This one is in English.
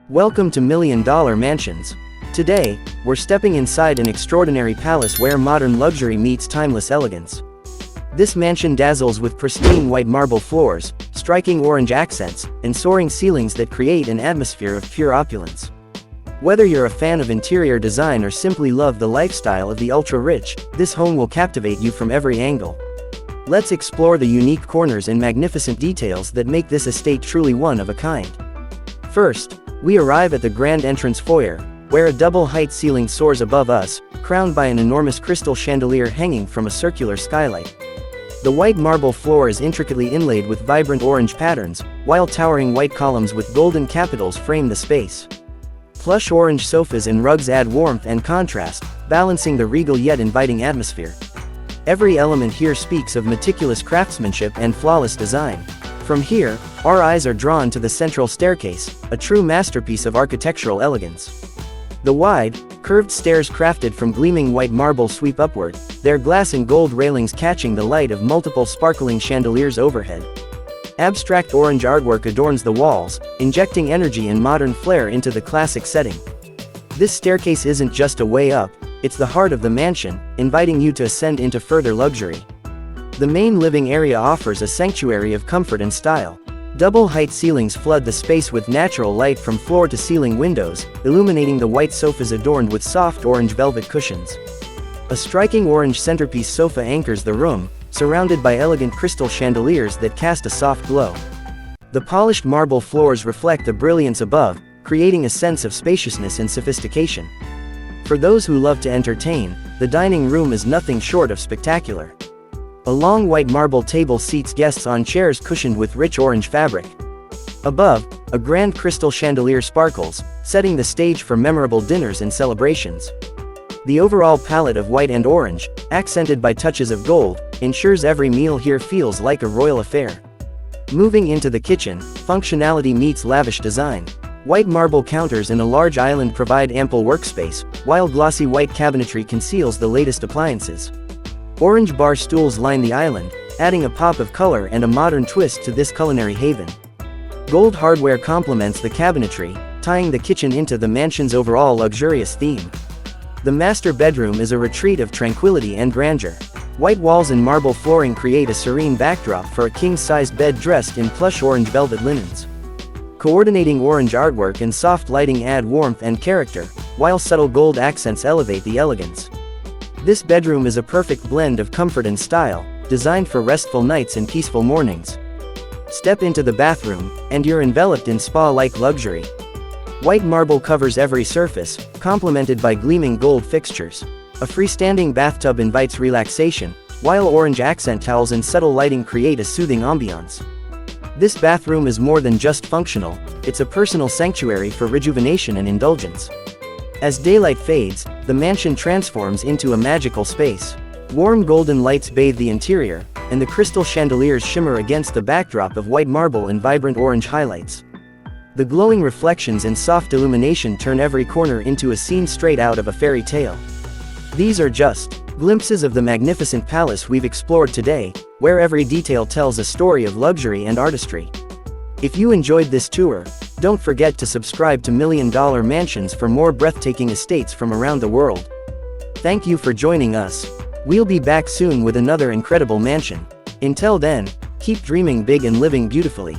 Welcome to Million Dollar Mansions. Today, we're stepping inside an extraordinary palace where modern luxury meets timeless elegance. This mansion dazzles with pristine white marble floors, striking orange accents, and soaring ceilings that create an atmosphere of pure opulence. Whether you're a fan of interior design or simply love the lifestyle of the ultra-rich, this home will captivate you from every angle. Let's explore the unique corners and magnificent details that make this estate truly one of a kind. First, we arrive at the grand entrance foyer, where a double-height ceiling soars above us, crowned by an enormous crystal chandelier hanging from a circular skylight. The white marble floor is intricately inlaid with vibrant orange patterns, while towering white columns with golden capitals frame the space. Plush orange sofas and rugs add warmth and contrast, balancing the regal yet inviting atmosphere. Every element here speaks of meticulous craftsmanship and flawless design. From here, our eyes are drawn to the central staircase, a true masterpiece of architectural elegance. The wide, curved stairs crafted from gleaming white marble sweep upward, their glass and gold railings catching the light of multiple sparkling chandeliers overhead. Abstract orange artwork adorns the walls, injecting energy and modern flair into the classic setting. This staircase isn't just a way up, it's the heart of the mansion, inviting you to ascend into further luxury. The main living area offers a sanctuary of comfort and style. Double-height ceilings flood the space with natural light from floor-to-ceiling windows, illuminating the white sofas adorned with soft orange velvet cushions. A striking orange centerpiece sofa anchors the room, surrounded by elegant crystal chandeliers that cast a soft glow. The polished marble floors reflect the brilliance above, creating a sense of spaciousness and sophistication. For those who love to entertain, the dining room is nothing short of spectacular. A long white marble table seats guests on chairs cushioned with rich orange fabric. Above, a grand crystal chandelier sparkles, setting the stage for memorable dinners and celebrations. The overall palette of white and orange, accented by touches of gold, ensures every meal here feels like a royal affair. Moving into the kitchen, functionality meets lavish design. White marble counters and a large island provide ample workspace, while glossy white cabinetry conceals the latest appliances. Orange bar stools line the island, adding a pop of color and a modern twist to this culinary haven. Gold hardware complements the cabinetry, tying the kitchen into the mansion's overall luxurious theme. The master bedroom is a retreat of tranquility and grandeur. White walls and marble flooring create a serene backdrop for a king-sized bed dressed in plush orange velvet linens. Coordinating orange artwork and soft lighting add warmth and character, while subtle gold accents elevate the elegance. This bedroom is a perfect blend of comfort and style, designed for restful nights and peaceful mornings. Step into the bathroom, and you're enveloped in spa-like luxury. White marble covers every surface, complemented by gleaming gold fixtures. A freestanding bathtub invites relaxation, while orange accent towels and subtle lighting create a soothing ambiance. This bathroom is more than just functional, it's a personal sanctuary for rejuvenation and indulgence. As daylight fades, the mansion transforms into a magical space. Warm golden lights bathe the interior, and the crystal chandeliers shimmer against the backdrop of white marble and vibrant orange highlights. The glowing reflections and soft illumination turn every corner into a scene straight out of a fairy tale. These are just glimpses of the magnificent palace we've explored today, where every detail tells a story of luxury and artistry. If you enjoyed this tour, don't forget to subscribe to Million Dollar Mansions for more breathtaking estates from around the world. Thank you for joining us. We'll be back soon with another incredible mansion. Until then, keep dreaming big and living beautifully.